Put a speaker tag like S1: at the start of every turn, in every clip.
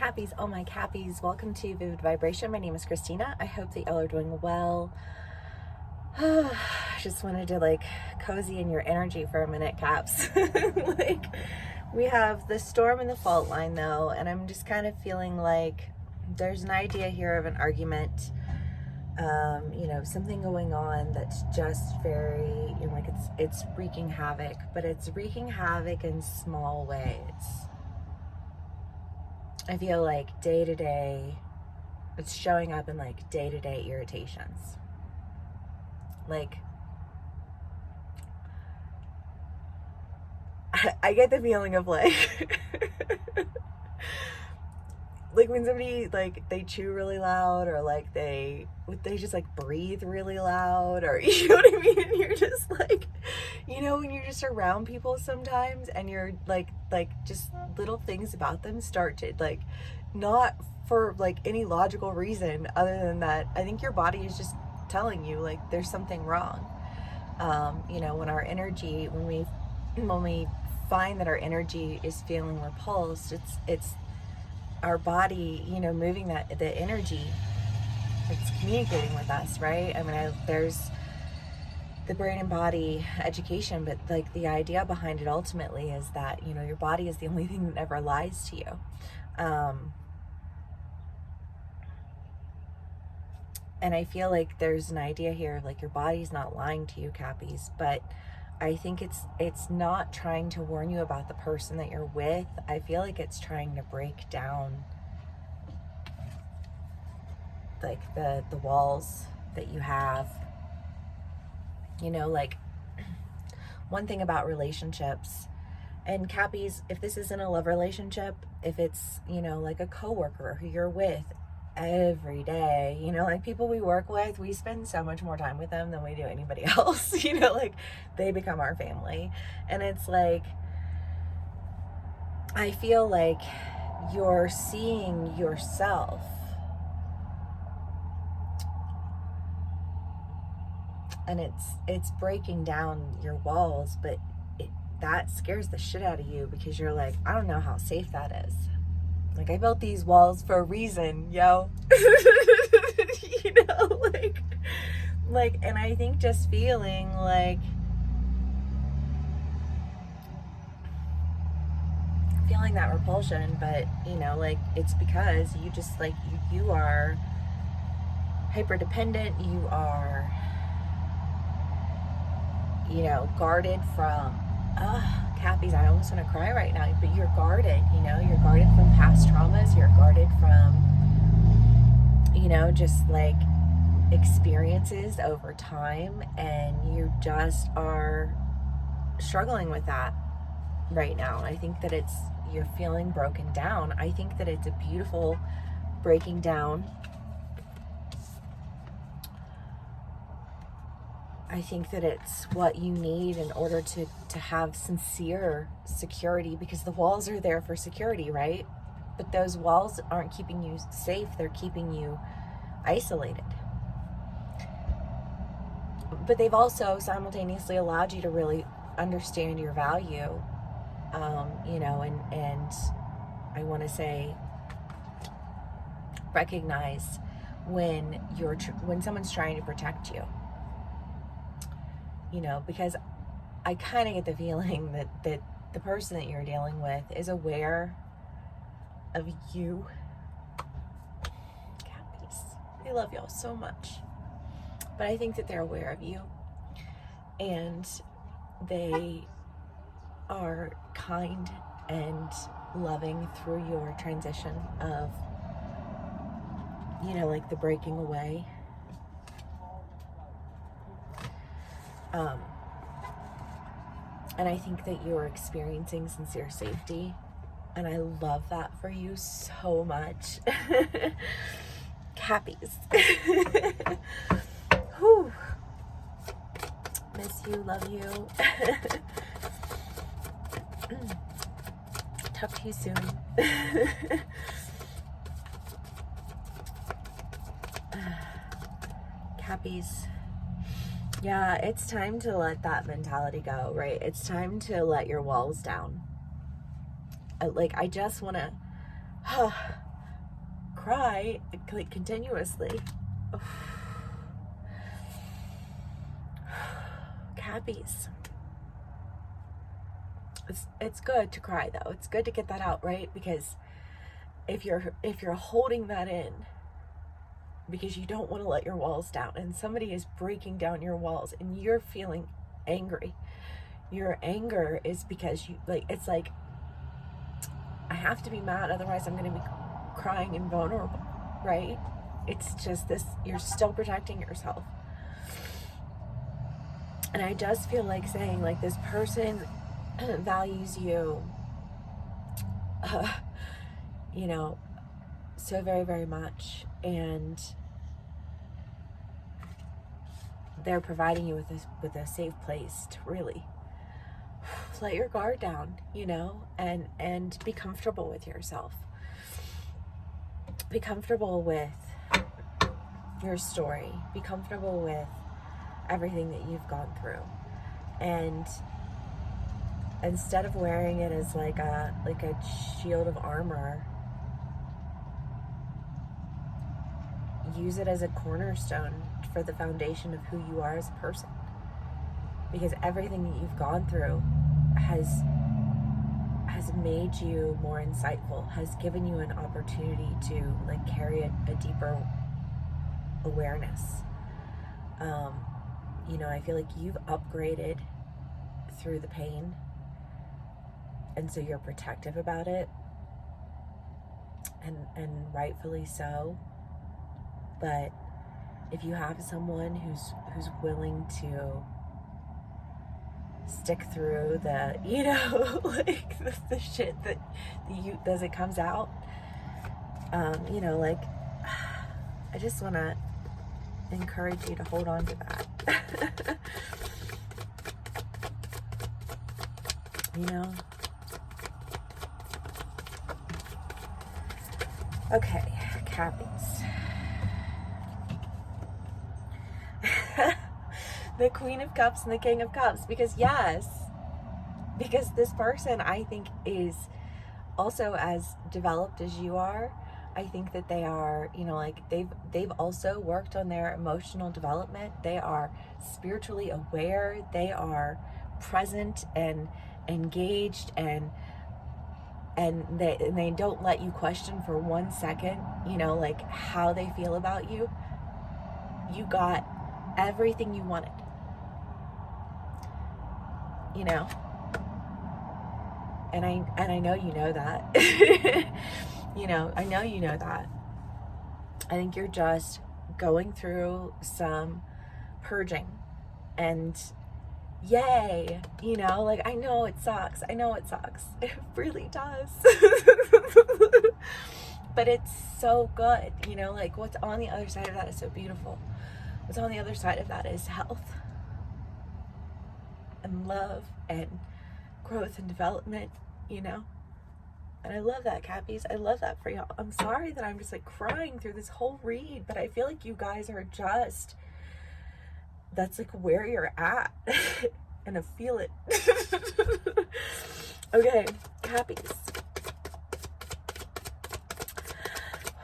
S1: Cappies, oh my Cappies, welcome to Vivid Vibration. My name is Christina. I hope that y'all are doing well. Just wanted to cozy in your energy for a minute, Caps. We have the storm and the fault line though, and I'm just kind of feeling like there's an idea here of an argument, something going on that's just very, it's wreaking havoc, but it's wreaking havoc in small ways. I feel like day to day, it's showing up in day to day irritations. I get the feeling of when somebody they chew really loud, or they just breathe really loud, or you know what I mean, and you're just when you're just around people sometimes and you're just little things about them start to not for any logical reason other than that I think your body is just telling you there's something wrong. When our energy, when we find that our energy is feeling repulsed, it's our body, moving the energy, it's communicating with us, right? I mean, there's the brain and body education, but the idea behind it ultimately is that, your body is the only thing that never lies to you. And I feel like there's an idea here of your body's not lying to you, Cappies, but I think it's not trying to warn you about the person that you're with. I feel like it's trying to break down the walls that you have. One thing about relationships, and Cappies, if this isn't a love relationship, if it's, a coworker who you're with every day, people we work with, we spend so much more time with them than we do anybody else. They become our family. And it's I feel like you're seeing yourself and it's breaking down your walls, but that scares the shit out of you because you're I don't know how safe that is. I built these walls for a reason, yo. And I think just feeling that repulsion, but it's because you just you are hyper dependent, you are guarded from Cappies, I almost want to cry right now, but you're guarded, you're guarded from past traumas, you're guarded from just experiences over time, and you just are struggling with that right now. I think that you're feeling broken down. I think that it's a beautiful breaking down. I think that it's what you need in order to have sincere security, because the walls are there for security, right? But those walls aren't keeping you safe. They're keeping you isolated. But they've also simultaneously allowed you to really understand your value, and I want to say recognize when someone's trying to protect you. Because I kind of get the feeling that the person that you're dealing with is aware of you. Cappies, I love y'all so much. But I think that they're aware of you. And they are kind and loving through your transition of, the breaking away. And I think that you're experiencing sincere safety, and I love that for you so much. Cappies. Whew. Miss you, love you. Talk to you soon. Cappies. Yeah, it's time to let that mentality go, right? It's time to let your walls down. I just want to cry like continuously. Cappies. It's good to cry though. It's good to get that out, right? Because if you're holding that in because you don't want to let your walls down, and somebody is breaking down your walls and you're feeling angry, your anger is because you like, it's like, I have to be mad, otherwise I'm going to be crying and vulnerable, right? It's just this, you're still protecting yourself. And I just feel like saying, like, this person values you, you know, so very, very much. And they're providing you with a safe place to really let your guard down, you know, and be comfortable with yourself. Be comfortable with your story. Be comfortable with everything that you've gone through. And instead of wearing it as like a shield of armor, use it as a cornerstone for the foundation of who you are as a person. Because everything that you've gone through has made you more insightful, has given you an opportunity to like carry a deeper awareness. You know, I feel like you've upgraded through the pain, and so you're protective about it, and rightfully so. But if you have someone who's willing to stick through the, you know, like the shit that you as it comes out, you know, like, I just want to encourage you to hold on to that. You know? Okay, Cappies. The Queen of Cups and the King of Cups, because this person, I think, is also as developed as you are. I think that they are, you know, like they've also worked on their emotional development. They are spiritually aware. They are present and engaged, and they don't let you question for 1 second, you know, like how they feel about you. You got everything you wanted, you know, and I know you know that. You know, I know you know that. I think you're just going through some purging, and yay, you know, like, I know it sucks. It really does. But it's so good, you know, like what's on the other side of that is so beautiful. What's on the other side of that is health and love and growth and development, you know. And I love that, Cappies. I love that for y'all. I'm sorry that I'm just like crying through this whole read, but I feel like you guys are just, that's like where you're at. And I feel it. Okay, Cappies.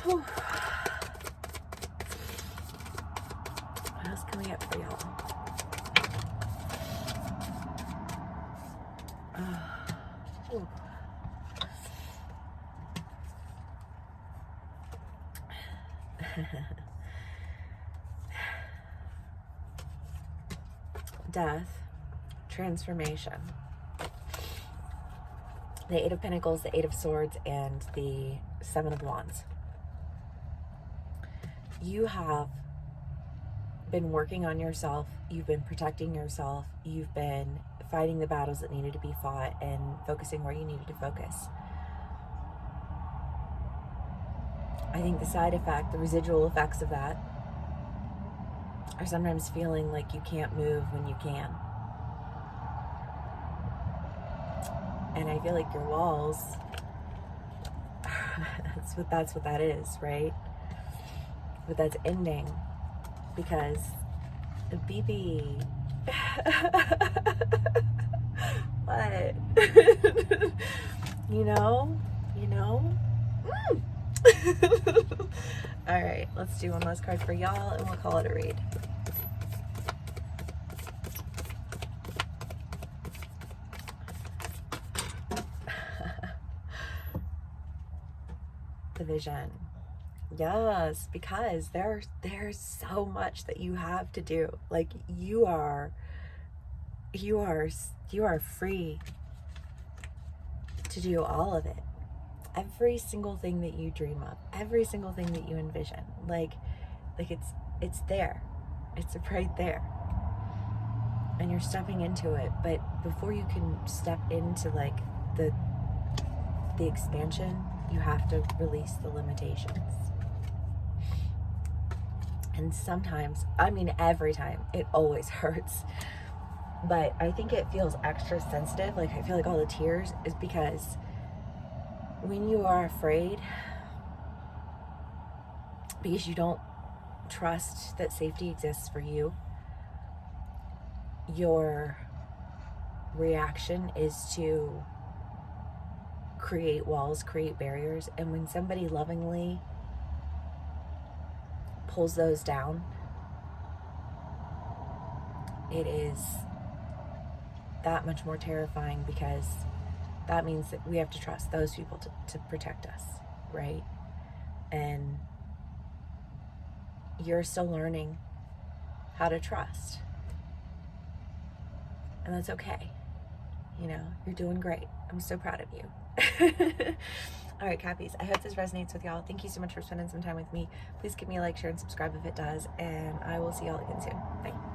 S1: Whew. What else can we get for y'all? Ooh. Death, transformation, the Eight of Pentacles, the Eight of Swords, and the Seven of Wands. You have been working on yourself. You've been protecting yourself. You've been fighting the battles that needed to be fought and focusing where you needed to focus. I think the side effect, the residual effects of that, are sometimes feeling like you can't move when you can. And I feel like your walls, that's what that is, right? But that's ending, because BB. What? You know? All right, let's do one last card for y'all and we'll call it a read. The vision. Yes, because there's so much that you have to do. Like you are free to do all of it. Every single thing that you dream of, every single thing that you envision, like it's there. It's right there. And you're stepping into it, but before you can step into like the expansion, you have to release the limitations. And sometimes, I mean every time, it always hurts. But I think it feels extra sensitive. Like I feel like all the tears is because when you are afraid, because you don't trust that safety exists for you, your reaction is to create walls, create barriers. And when somebody lovingly pulls those down, it is that much more terrifying, because that means that we have to trust those people to protect us, right? And you're still learning how to trust. And that's okay. You know, you're doing great. I'm so proud of you. All right, Cappies, I hope this resonates with y'all. Thank you so much for spending some time with me. Please give me a like, share, and subscribe if it does. And I will see y'all again soon. Bye.